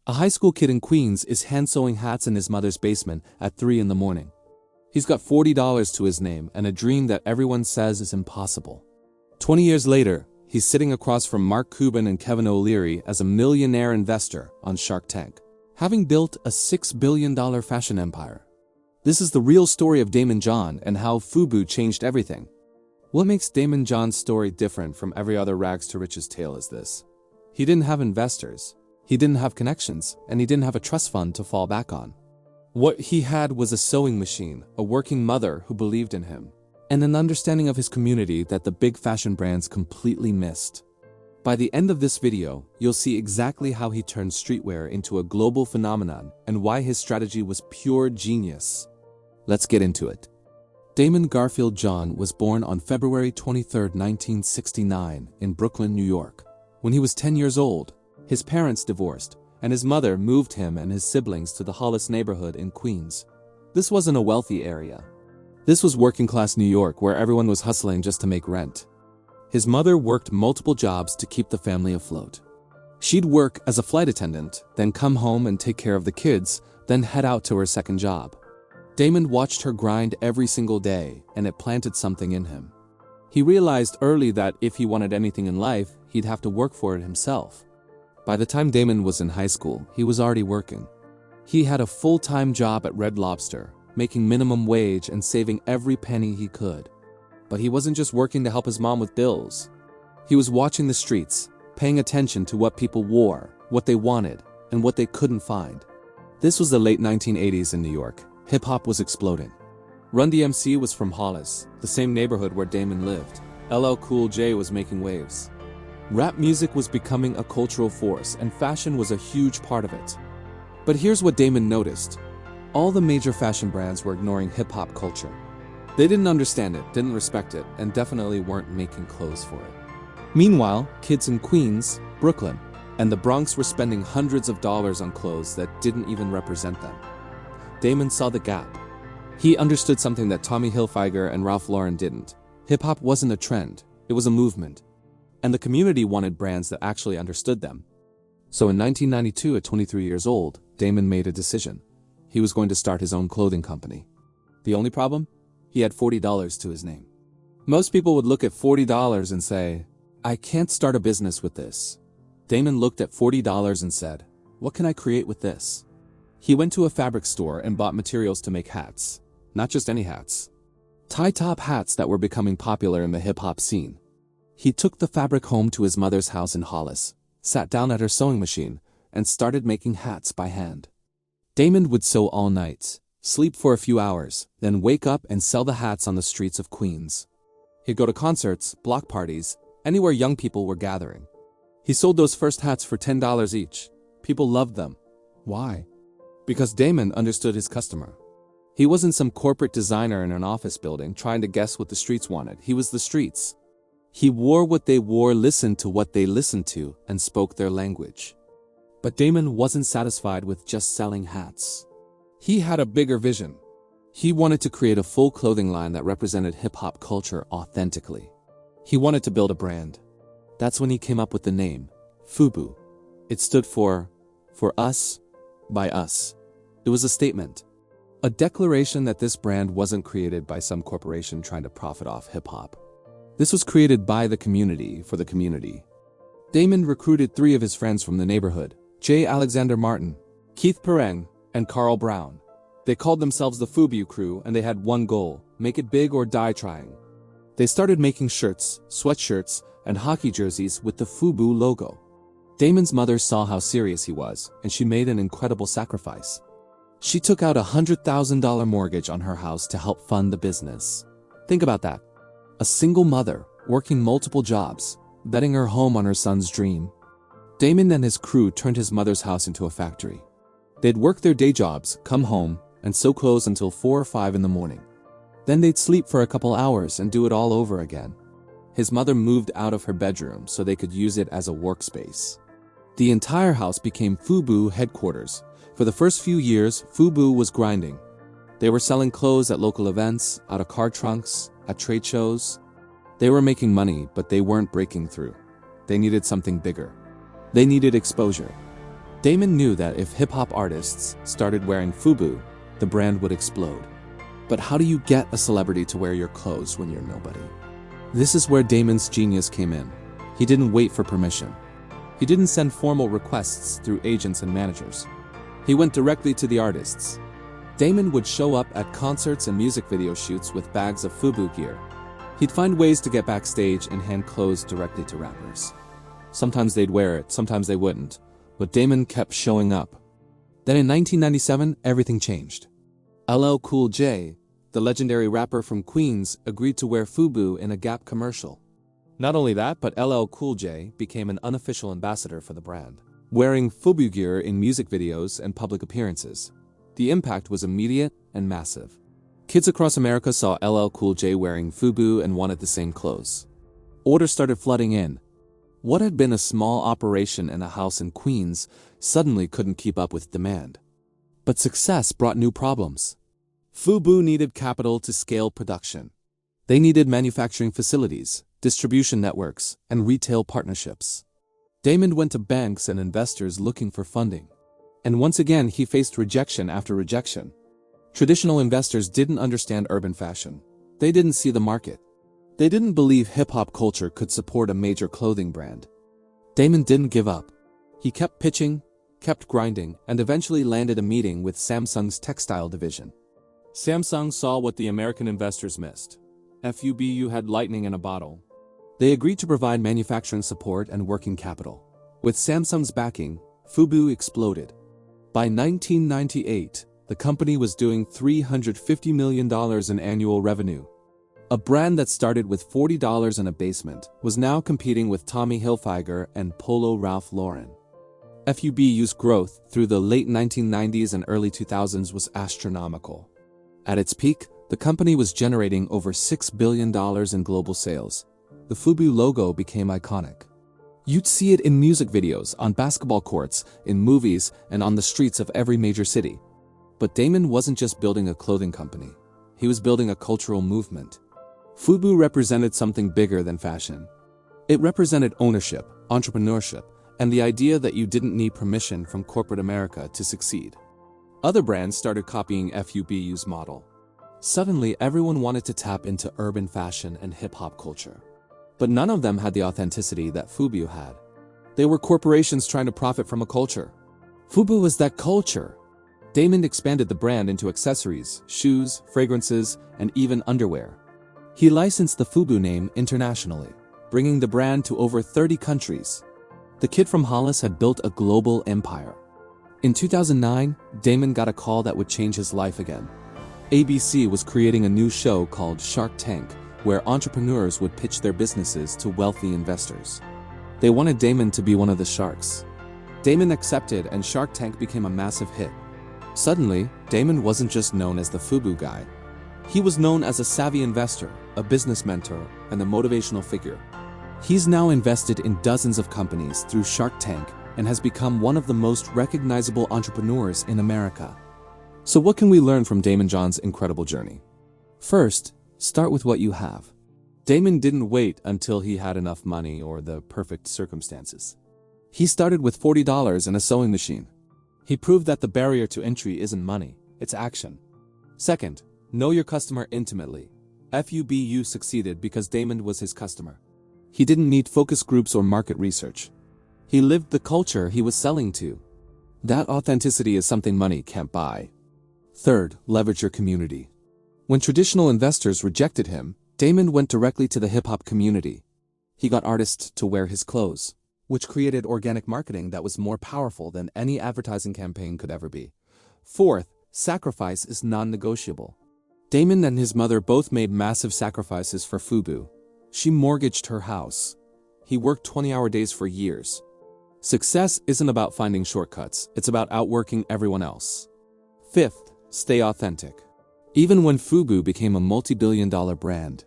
A high school kid in Queens is hand-sewing hats in his mother's basement at 3 in the morning. He's got $40 to his name and a dream that everyone says is impossible. 20 years later, he's sitting across from Mark Cuban and Kevin O'Leary as a millionaire investor on Shark Tank, having built a $6 billion fashion empire. This is the real story of Daymond John and how FUBU changed everything. What makes Daymond John's story different from every other rags-to-riches tale is this. He didn't have investors, he didn't have connections, and he didn't have a trust fund to fall back on. What he had was a sewing machine, a working mother who believed in him, and an understanding of his community that the big fashion brands completely missed. By the end of this video, you'll see exactly how he turned streetwear into a global phenomenon and why his strategy was pure genius. Let's get into it. Daymond Garfield John was born on February 23, 1969, in Brooklyn, New York. When he was 10 years old, his parents divorced, and his mother moved him and his siblings to the Hollis neighborhood in Queens. This wasn't a wealthy area. This was working-class New York where everyone was hustling just to make rent. His mother worked multiple jobs to keep the family afloat. She'd work as a flight attendant, then come home and take care of the kids, then head out to her second job. Daymond watched her grind every single day, and it planted something in him. He realized early that if he wanted anything in life, he'd have to work for it himself. By the time Daymond was in high school, he was already working. He had a full-time job at Red Lobster, making minimum wage and saving every penny he could. But he wasn't just working to help his mom with bills. He was watching the streets, paying attention to what people wore, what they wanted, and what they couldn't find. This was the late 1980s in New York. Hip-hop was exploding. Run DMC was from Hollis, the same neighborhood where Daymond lived. LL Cool J was making waves. Rap music was becoming a cultural force, and fashion was a huge part of it. But here's what Daymond noticed. All the major fashion brands were ignoring hip-hop culture. They didn't understand it, didn't respect it, and definitely weren't making clothes for it. Meanwhile, kids in Queens, Brooklyn, and the Bronx were spending hundreds of dollars on clothes that didn't even represent them. Daymond saw the gap. He understood something that Tommy Hilfiger and Ralph Lauren didn't. Hip-hop wasn't a trend, it was a movement. And the community wanted brands that actually understood them. So in 1992, at 23 years old, Daymond made a decision. He was going to start his own clothing company. The only problem? He had $40 to his name. Most people would look at $40 and say, I can't start a business with this. Daymond looked at $40 and said, what can I create with this? He went to a fabric store and bought materials to make hats. Not just any hats. Tie-top hats that were becoming popular in the hip-hop scene. He took the fabric home to his mother's house in Hollis, sat down at her sewing machine, and started making hats by hand. Daymond would sew all night, sleep for a few hours, then wake up and sell the hats on the streets of Queens. He'd go to concerts, block parties, anywhere young people were gathering. He sold those first hats for $10 each. People loved them. Why? Because Daymond understood his customer. He wasn't some corporate designer in an office building trying to guess what the streets wanted. He was the streets. He wore what they wore, listened to what they listened to, and spoke their language. But Daymond wasn't satisfied with just selling hats. He had a bigger vision. He wanted to create a full clothing line that represented hip-hop culture authentically. He wanted to build a brand. That's when he came up with the name, FUBU. It stood for us, by us. It was a statement. A declaration that this brand wasn't created by some corporation trying to profit off hip-hop. This was created by the community, for the community. Daymond recruited 3 of his friends from the neighborhood, J. Alexander Martin, Keith Pereng, and Carl Brown. They called themselves the FUBU crew, and they had one goal, make it big or die trying. They started making shirts, sweatshirts, and hockey jerseys with the FUBU logo. Daymond's mother saw how serious he was, and she made an incredible sacrifice. She took out a $100,000 mortgage on her house to help fund the business. Think about that. A single mother, working multiple jobs, betting her home on her son's dream. Daymond and his crew turned his mother's house into a factory. They'd work their day jobs, come home, and sew clothes until 4 or 5 in the morning. Then they'd sleep for a couple hours and do it all over again. His mother moved out of her bedroom so they could use it as a workspace. The entire house became FUBU headquarters. For the first few years, FUBU was grinding. They were selling clothes at local events, out of car trunks, at trade shows. They were making money, but they weren't breaking through. They needed something bigger. They needed exposure. Daymond knew that if hip-hop artists started wearing FUBU, the brand would explode. But how do you get a celebrity to wear your clothes when you're nobody? This is where Daymond's genius came in. He didn't wait for permission. He didn't send formal requests through agents and managers. He went directly to the artists. Daymond would show up at concerts and music video shoots with bags of FUBU gear. He'd find ways to get backstage and hand clothes directly to rappers. Sometimes they'd wear it, sometimes they wouldn't, but Daymond kept showing up. Then in 1997, everything changed. LL Cool J, the legendary rapper from Queens, agreed to wear FUBU in a Gap commercial. Not only that, but LL Cool J became an unofficial ambassador for the brand, wearing FUBU gear in music videos and public appearances. The impact was immediate and massive. Kids across America saw LL Cool J wearing FUBU and wanted the same clothes. Orders started flooding in. What had been a small operation in a house in Queens suddenly couldn't keep up with demand. But success brought new problems. FUBU needed capital to scale production. They needed manufacturing facilities, distribution networks, and retail partnerships. Daymond went to banks and investors looking for funding. And once again, he faced rejection after rejection. Traditional investors didn't understand urban fashion. They didn't see the market. They didn't believe hip-hop culture could support a major clothing brand. Daymond didn't give up. He kept pitching, kept grinding, and eventually landed a meeting with Samsung's textile division. Samsung saw what the American investors missed. FUBU had lightning in a bottle. They agreed to provide manufacturing support and working capital. With Samsung's backing, FUBU exploded. By 1998, the company was doing $350 million in annual revenue. A brand that started with $40 in a basement was now competing with Tommy Hilfiger and Polo Ralph Lauren. FUBU's growth through the late 1990s and early 2000s was astronomical. At its peak, the company was generating over $6 billion in global sales. The FUBU logo became iconic. You'd see it in music videos, on basketball courts, in movies, and on the streets of every major city. But Daymond wasn't just building a clothing company. He was building a cultural movement. FUBU represented something bigger than fashion. It represented ownership, entrepreneurship, and the idea that you didn't need permission from corporate America to succeed. Other brands started copying FUBU's model. Suddenly, everyone wanted to tap into urban fashion and hip-hop culture. But none of them had the authenticity that FUBU had. They were corporations trying to profit from a culture. FUBU was that culture. Daymond expanded the brand into accessories, shoes, fragrances, and even underwear. He licensed the FUBU name internationally, bringing the brand to over 30 countries. The kid from Hollis had built a global empire. In 2009, Daymond got a call that would change his life again. ABC was creating a new show called Shark Tank, where entrepreneurs would pitch their businesses to wealthy investors. They wanted Daymond to be one of the sharks. Daymond accepted, and Shark Tank became a massive hit. Suddenly, Daymond wasn't just known as the FUBU guy. He was known as a savvy investor, a business mentor, and a motivational figure. He's now invested in dozens of companies through Shark Tank and has become one of the most recognizable entrepreneurs in America. So what can we learn from Daymond John's incredible journey? First, start with what you have. Daymond didn't wait until he had enough money or the perfect circumstances. He started with $40 and a sewing machine. He proved that the barrier to entry isn't money, it's action. Second, know your customer intimately. FUBU succeeded because Daymond was his customer. He didn't need focus groups or market research. He lived the culture he was selling to. That authenticity is something money can't buy. Third, leverage your community. When traditional investors rejected him, Daymond went directly to the hip-hop community. He got artists to wear his clothes, which created organic marketing that was more powerful than any advertising campaign could ever be. Fourth, sacrifice is non-negotiable. Daymond and his mother both made massive sacrifices for FUBU. She mortgaged her house. He worked 20-hour days for years. Success isn't about finding shortcuts, it's about outworking everyone else. Fifth, stay authentic. Even when FUBU became a multi-billion-dollar brand,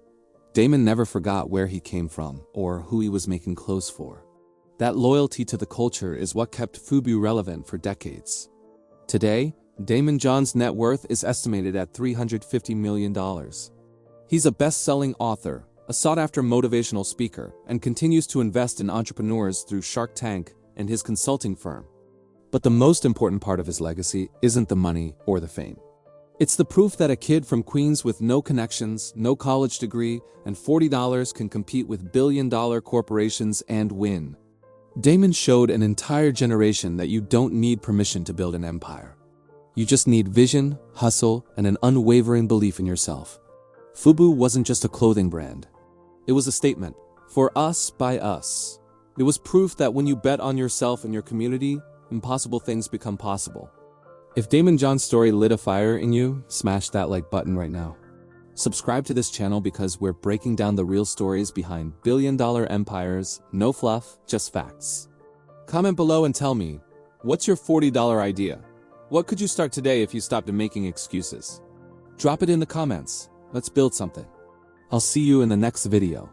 Daymond never forgot where he came from or who he was making clothes for. That loyalty to the culture is what kept FUBU relevant for decades. Today, Daymond John's net worth is estimated at $350 million. He's a best-selling author, a sought-after motivational speaker, and continues to invest in entrepreneurs through Shark Tank and his consulting firm. But the most important part of his legacy isn't the money or the fame. It's the proof that a kid from Queens with no connections, no college degree, and $40 can compete with billion-dollar corporations and win. Daymond showed an entire generation that you don't need permission to build an empire. You just need vision, hustle, and an unwavering belief in yourself. FUBU wasn't just a clothing brand. It was a statement. For us, by us. It was proof that when you bet on yourself and your community, impossible things become possible. If Daymond John's story lit a fire in you, smash that like button right now. Subscribe to this channel because we're breaking down the real stories behind billion-dollar empires, no fluff, just facts. Comment below and tell me, what's your $40 idea? What could you start today if you stopped making excuses? Drop it in the comments. Let's build something. I'll see you in the next video.